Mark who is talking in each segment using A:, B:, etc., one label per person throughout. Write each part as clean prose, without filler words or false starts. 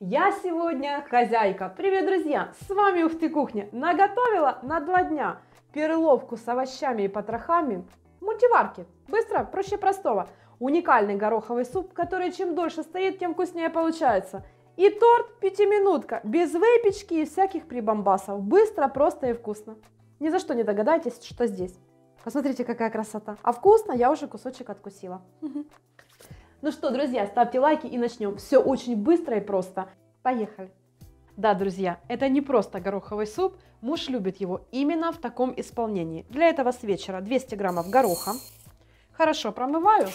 A: Я сегодня хозяйка. Привет, друзья! С вами Ух ты Кухня. Наготовила на 2 дня перловку с овощами и потрохами в мультиварке. Быстро, проще простого. Уникальный гороховый суп, который чем дольше стоит, тем вкуснее получается. И торт 5-минутка, без выпечки и всяких прибамбасов. Быстро, просто и вкусно. Ни за что не догадаетесь, что здесь. Посмотрите, какая красота. А вкусно я уже кусочек откусила. Ну что, друзья, ставьте лайки и начнем. Все очень быстро и просто. Поехали. Да, друзья, это не просто гороховый суп. Муж любит его именно в таком исполнении. Для этого с вечера 200 граммов гороха. Хорошо промываю.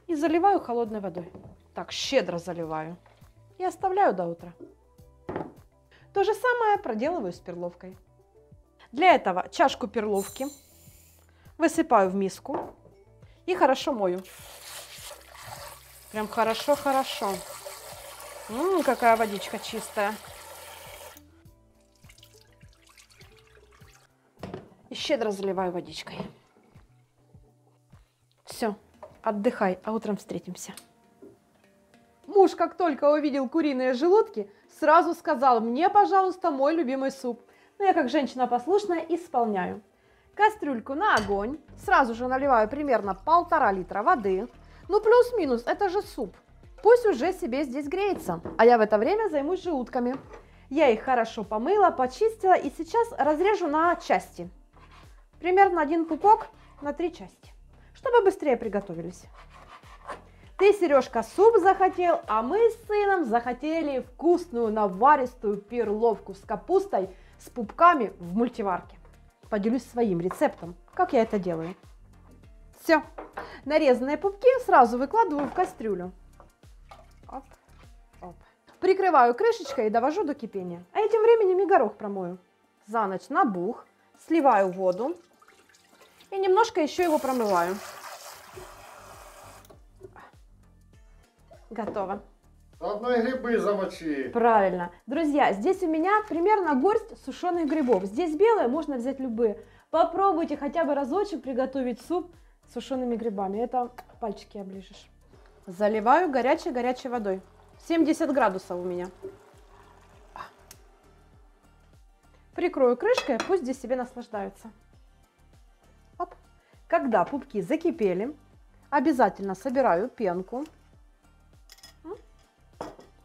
A: И заливаю холодной водой. Так, щедро заливаю. И оставляю до утра. То же самое проделываю с перловкой. Для этого чашку перловки высыпаю в миску и хорошо мою. Прям хорошо-хорошо. Какая водичка чистая. И щедро заливаю водичкой. Все, отдыхай, а утром встретимся. Муж, как только увидел куриные желудки, сразу сказал: мне, пожалуйста, мой любимый суп. Но я, как женщина послушная, исполняю. Кастрюльку на огонь, сразу же наливаю примерно 1,5 литра воды. Ну, плюс-минус, это же суп. Пусть уже себе здесь греется. А я в это время займусь желудками. Я их хорошо помыла, почистила и сейчас разрежу на части. Примерно 1 пупок на 3 части, чтобы быстрее приготовились. Ты, Сережка, суп захотел, а мы с сыном захотели вкусную наваристую перловку с капустой с пупками в мультиварке. Поделюсь своим рецептом, как я это делаю. Все, нарезанные пупки сразу выкладываю в кастрюлю. Оп, оп. Прикрываю крышечкой и довожу до кипения. А этим временем и горох промою. За ночь набух, сливаю воду и немножко еще его промываю. Готово.
B: Одной грибы замочи.
A: Правильно. Друзья, здесь у меня примерно горсть сушеных грибов. Здесь белые, можно взять любые. Попробуйте хотя бы разочек приготовить суп с сушеными грибами. Это пальчики оближешь. Заливаю горячей-горячей водой. 70 градусов у меня. Прикрою крышкой, пусть здесь себе наслаждаются. Оп. Когда пупки закипели, обязательно собираю пенку.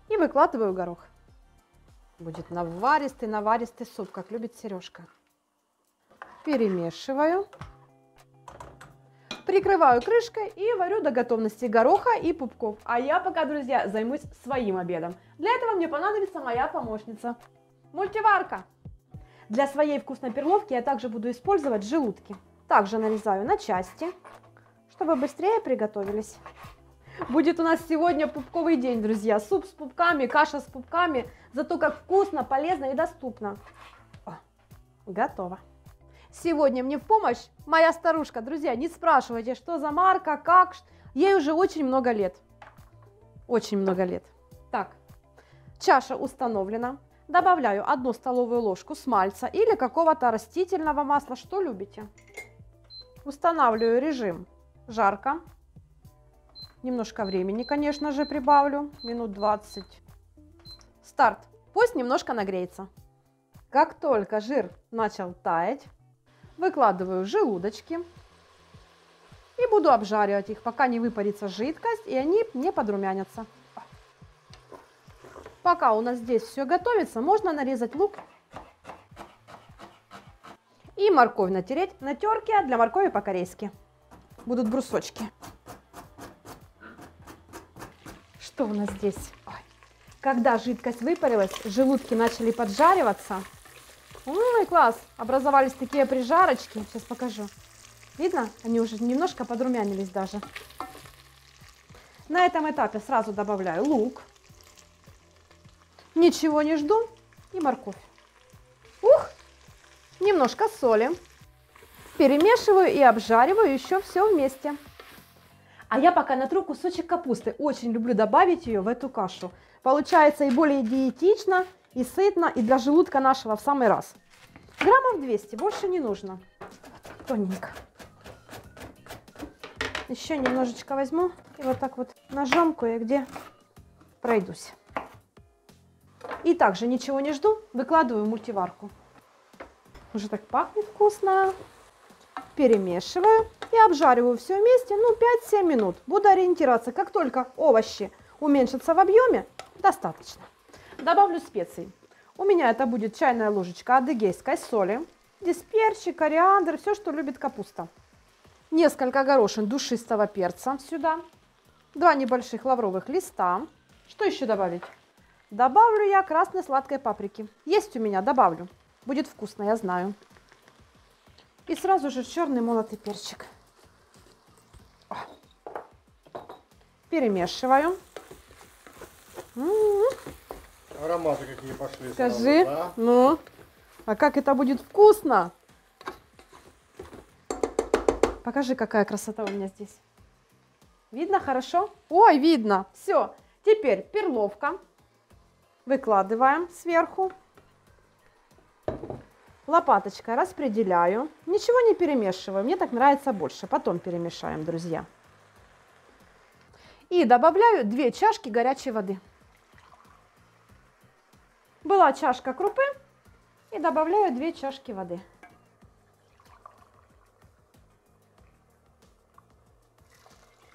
A: И выкладываю горох. Будет наваристый суп, как любит Сережка. Перемешиваю. Прикрываю крышкой и варю до готовности гороха и пупков. А я пока, друзья, займусь своим обедом. Для этого мне понадобится моя помощница. Мультиварка. Для своей вкусной перловки я также буду использовать желудки. Также нарезаю на части, чтобы быстрее приготовились. Будет у нас сегодня пупковый день, друзья. Суп с пупками, каша с пупками. Зато как вкусно, полезно и доступно. О, готово. Сегодня мне в помощь моя старушка. Друзья, не спрашивайте, что за марка, как. Ей уже очень много лет. Очень много лет. Так, чаша установлена. Добавляю 1 столовую ложку смальца или какого-то растительного масла, что любите. Устанавливаю режим жарко. Немножко времени, конечно же, прибавлю, минут 20. Старт. Пусть немножко нагреется. Как только жир начал таять, выкладываю желудочки и буду обжаривать их, пока не выпарится жидкость и они не подрумянятся. Пока у нас здесь все готовится, можно нарезать лук и морковь натереть на терке, для моркови по-корейски. Будут брусочки. Что у нас здесь? Ой. Когда жидкость выпарилась, желудки начали поджариваться. Ой, класс! Образовались такие прижарочки. Сейчас покажу. Видно? Они уже немножко подрумянились даже. На этом этапе сразу добавляю лук. Ничего не жду. И морковь. Ух! Немножко соли. Перемешиваю и обжариваю еще все вместе. А я пока натру кусочек капусты. Очень люблю добавить ее в эту кашу. Получается и более диетично, и сытно, и для желудка нашего в самый раз. Граммов 200, больше не нужно. Вот, тоненько. Еще немножечко возьму и вот так вот ножом кое-где пройдусь. И также ничего не жду, выкладываю в мультиварку. Уже так пахнет вкусно. Перемешиваю и обжариваю все вместе, ну, 5-7 минут. Буду ориентироваться, как только овощи уменьшатся в объеме, достаточно. Добавлю специй. У меня это будет чайная ложечка адыгейской соли. Здесь перчик, кориандр, все, что любит капуста. Несколько горошин душистого перца сюда. 2 небольших лавровых листа. Что еще добавить? Добавлю я красной сладкой паприки. Есть у меня, добавлю. Будет вкусно, я знаю. И сразу же черный молотый перчик. Перемешиваю.
B: Ароматы какие пошли.
A: Скажи,
B: сразу, да?
A: ну, а как это будет вкусно? Покажи, какая красота у меня здесь. Видно хорошо? Ой, видно. Все. Теперь перловка. Выкладываем сверху. Лопаточкой распределяю. Ничего не перемешиваю. Мне так нравится больше. Потом перемешаем, друзья. И добавляю 2 чашки горячей воды. Была чашка крупы. И добавляю 2 чашки воды.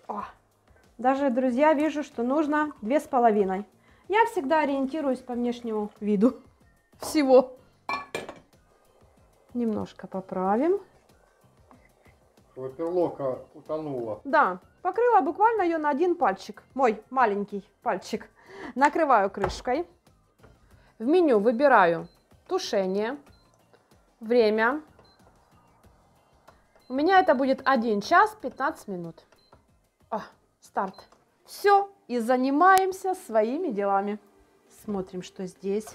A: О, даже, друзья, вижу, что нужно 2,5. Я всегда ориентируюсь по внешнему виду всего. Немножко поправим.
B: Чтобы перловка утонула.
A: Да, покрыла буквально ее на 1 пальчик. Мой маленький пальчик. Накрываю крышкой. В меню выбираю тушение. Время. У меня это будет 1 час 15 минут. О, старт. Все, и занимаемся своими делами. Смотрим, что здесь.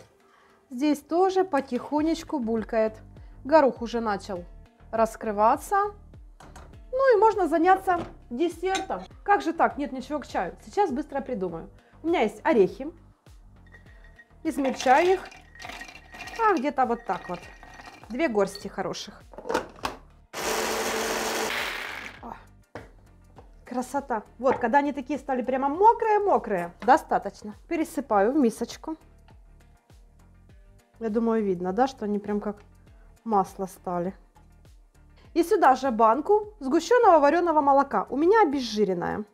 A: Здесь тоже потихонечку булькает. Горох уже начал раскрываться. Ну и можно заняться десертом. Как же так? Нет ничего к чаю. Сейчас быстро придумаю. У меня есть орехи. Измельчаю их. Где-то вот так вот. 2 горсти хороших. Красота. Вот, когда они такие стали прямо мокрые-мокрые, достаточно. Пересыпаю в мисочку. Я думаю, видно, да, что они прям как масло стали. И сюда же банку сгущенного вареного молока. У меня обезжиренное.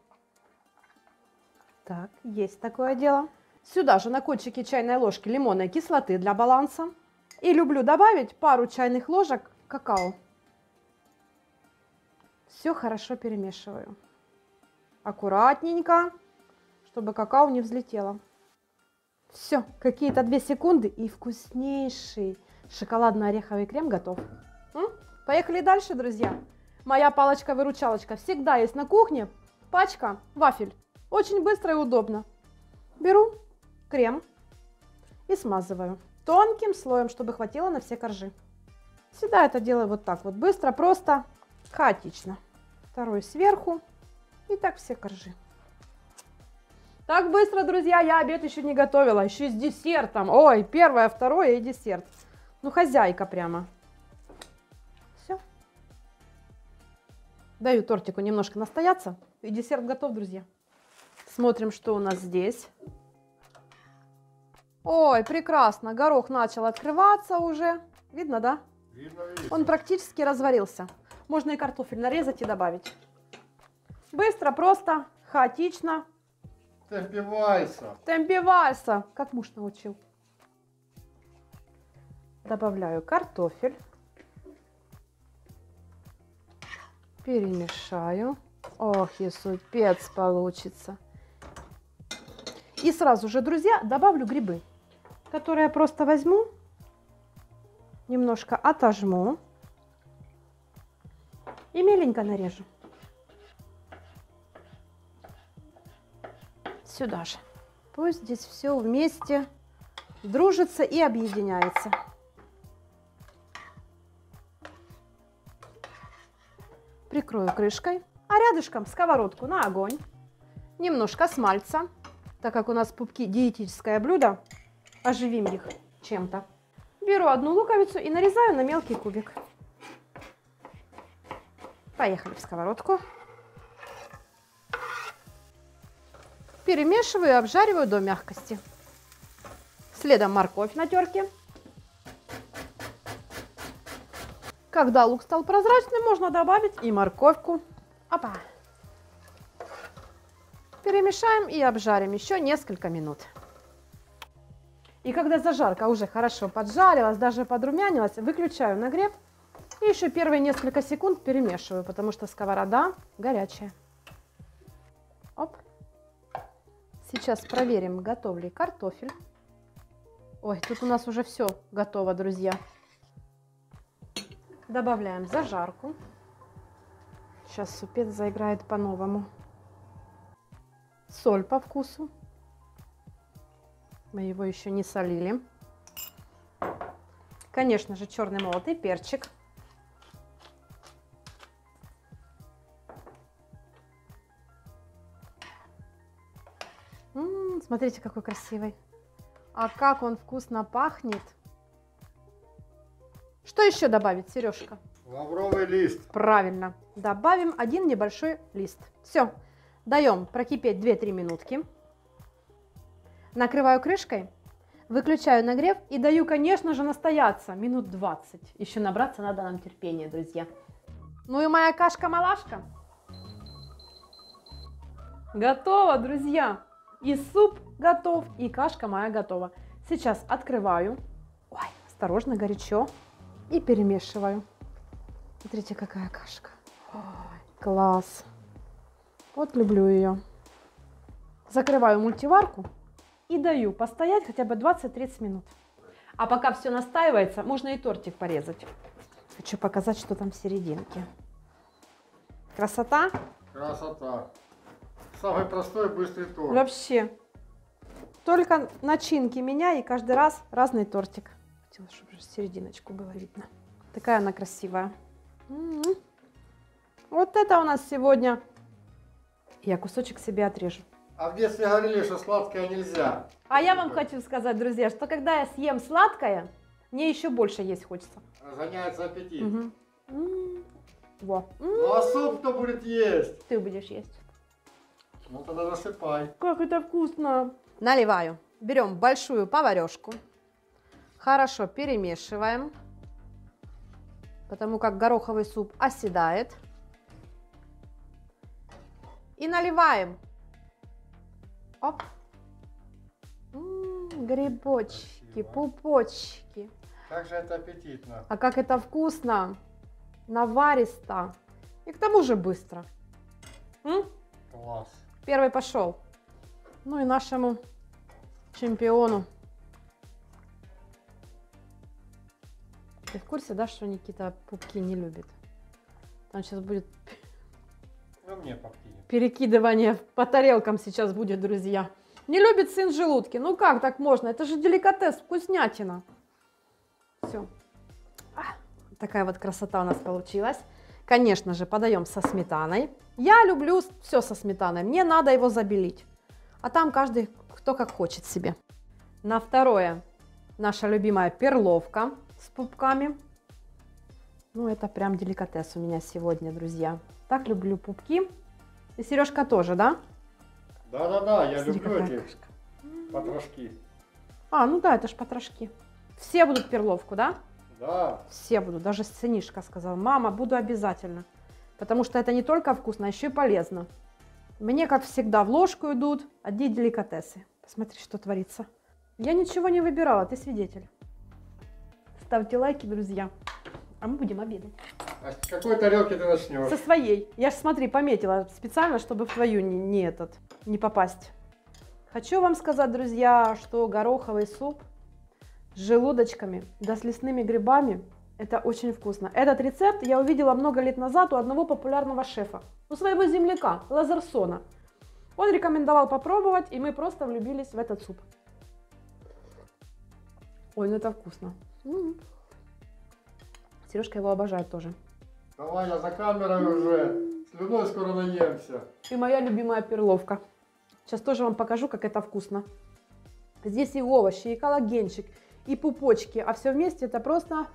A: Так, есть такое дело. Сюда же на кончике чайной ложки лимонной кислоты для баланса. И люблю добавить пару чайных ложек какао. Все хорошо перемешиваю. Аккуратненько, чтобы какао не взлетело. Все, какие-то 2 секунды и вкуснейший шоколадно-ореховый крем готов. Поехали дальше, друзья. Моя палочка-выручалочка всегда есть на кухне. Пачка вафель. Очень быстро и удобно. Беру крем и смазываю тонким слоем, чтобы хватило на все коржи. Всегда это делаю вот так вот. Быстро, просто, хаотично. Второй сверху. И так все коржи. Так быстро, друзья, я обед еще не готовила. Еще и с десертом. Ой, первое, второе и десерт. Ну, хозяйка прямо. Все. Даю тортику немножко настояться. И десерт готов, друзья. Смотрим, что у нас здесь. Ой, прекрасно. Горох начал открываться уже. Видно, да?
B: Видно, видно.
A: Он практически разварился. Можно и картофель нарезать и добавить. Быстро, просто, хаотично.
B: В темпе вальса.
A: В темпе вальса, как муж научил. Добавляю картофель. Перемешаю. Ох, и супец получится. И сразу же, друзья, добавлю грибы, которые я просто возьму, немножко отожму и меленько нарежу. Сюда же. Пусть здесь все вместе дружится и объединяется. Прикрою крышкой, а рядышком сковородку на огонь. Немножко смальца, так как у нас пупки диетическое блюдо, оживим их чем-то. Беру 1 луковицу и нарезаю на мелкий кубик. Поехали в сковородку. Перемешиваю и обжариваю до мягкости. Следом морковь на терке. Когда лук стал прозрачным, можно добавить и морковку. Опа! Перемешаем и обжарим еще несколько минут. И когда зажарка уже хорошо поджарилась, даже подрумянилась, выключаю нагрев и еще первые несколько секунд перемешиваю, потому что сковорода горячая. Оп. Сейчас проверим, готов ли картофель. Ой, тут у нас уже все готово, друзья. Добавляем зажарку. Сейчас супец заиграет по-новому. Соль по вкусу. Мы его еще не солили. Конечно же, черный молотый перчик. Смотрите, какой красивый. А как он вкусно пахнет. Что еще добавить, Сережка?
B: Лавровый лист.
A: Правильно. Добавим один небольшой лист. Все. Даем прокипеть 2-3 минутки. Накрываю крышкой. Выключаю нагрев и даю, конечно же, настояться минут 20. Еще набраться надо нам терпения, друзья. Ну и моя кашка-малашка. Готово, друзья. И суп готов, и кашка моя готова. Сейчас открываю. Ой, осторожно, горячо. И перемешиваю. Смотрите, какая кашка. Ой, класс. Вот люблю ее. Закрываю мультиварку и даю постоять хотя бы 20-30 минут. А пока все настаивается, можно и тортик порезать. Хочу показать, что там в серединке. Красота?
B: Красота. Самый простой быстрый торт.
A: Вообще. Только начинки меняй, и каждый раз разный тортик. Хотела, чтобы серединочку было видно. Такая она красивая. Вот это у нас сегодня. Я кусочек себе отрежу.
B: А в детстве говорили, что сладкое нельзя.
A: А я вам хочу сказать, друзья, что когда я съем сладкое, мне еще больше есть хочется.
B: Разгоняется аппетит.
A: Во.
B: Ну а суп кто будет есть?
A: Ты будешь есть.
B: Ну тогда засыпай.
A: Как это вкусно. Наливаю. Берем большую поварешку. Хорошо перемешиваем. Потому как гороховый суп оседает. И наливаем. Оп. Грибочки, пупочки.
B: Как же это аппетитно.
A: А как это вкусно. Наваристо. И к тому же быстро.
B: Класс.
A: Первый пошел. Ну и нашему чемпиону. Ты в курсе, да, что Никита пупки не любит? Там сейчас будет
B: Ну мне попки.
A: перекидывание по тарелкам сейчас будет, друзья. Не любит сын желудки. Ну как так можно? Это же деликатес, вкуснятина. Все. Такая вот красота у нас получилась. Конечно же, подаем со сметаной. Я люблю все со сметаной. Мне надо его забелить. А там каждый кто как хочет себе. На второе наша любимая перловка с пупками. Ну, это прям деликатес у меня сегодня, друзья. Так люблю пупки. И Сережка тоже, да?
B: Да-да-да, я
A: Смотри,
B: люблю
A: какая
B: эти
A: кашка.
B: потрошки.
A: А, ну да, это ж потрошки. Все будут перловку, да?
B: Да.
A: Все будут. Даже сынишка сказал: мама, буду обязательно. Потому что это не только вкусно, а еще и полезно. Мне, как всегда, в ложку идут одни деликатесы. Посмотри, что творится. Я ничего не выбирала, ты свидетель. Ставьте лайки, друзья. А мы будем обедать.
B: А с какой тарелки ты начнешь?
A: Со своей. Я ж, смотри, пометила специально, чтобы в твою не попасть. Хочу вам сказать, друзья, что гороховый суп с желудочками, да с лесными грибами, это очень вкусно. Этот рецепт я увидела много лет назад у одного популярного шефа, у своего земляка Лазарсона. Он рекомендовал попробовать, и мы просто влюбились в этот суп. Ой, ну это вкусно. Сережка его обожает тоже.
B: Давай, я за камерой уже. Слюной скоро наемся.
A: И моя любимая перловка. Сейчас тоже вам покажу, как это вкусно. Здесь и овощи, и коллагенчик, и пупочки. А все вместе это просто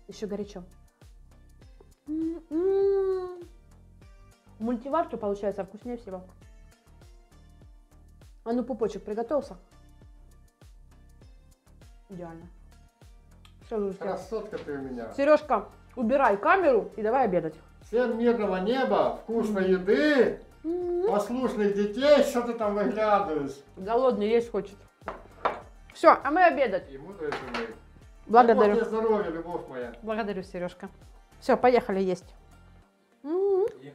A: еще горячо. В мультиварке получается вкуснее всего. А ну, пупочек приготовился? Идеально. Все, друзья.
B: Красотка ты у меня.
A: Сережка, убирай камеру и давай обедать.
B: Всем мирного неба, вкусной еды, послушных детей, что ты там выглядываешь.
A: Голодный есть хочет. Все, а мы обедать.
B: И мудрой жены.
A: Благодарю.
B: Дай Бог тебе здоровья, любовь моя.
A: Благодарю, Сережка. Все, поехали есть.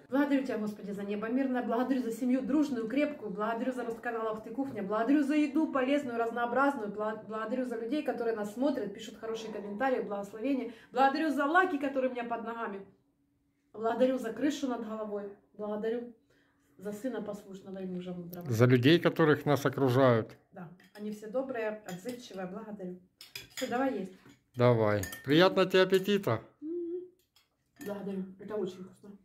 A: Благодарю тебя, Господи, за небо мирное, благодарю за семью дружную, крепкую, благодарю за рост канала «Ух ты, кухня», благодарю за еду полезную, разнообразную, благодарю за людей, которые нас смотрят, пишут хорошие комментарии, благословения, благодарю за лаки, которые у меня под ногами, благодарю за крышу над головой, благодарю за сына послушного и мужа мудрого.
B: За людей, которых нас окружают.
A: Да, они все добрые, отзывчивые, благодарю. Все, давай есть.
B: Давай. Приятного тебе аппетита.
A: Благодарю, это очень вкусно.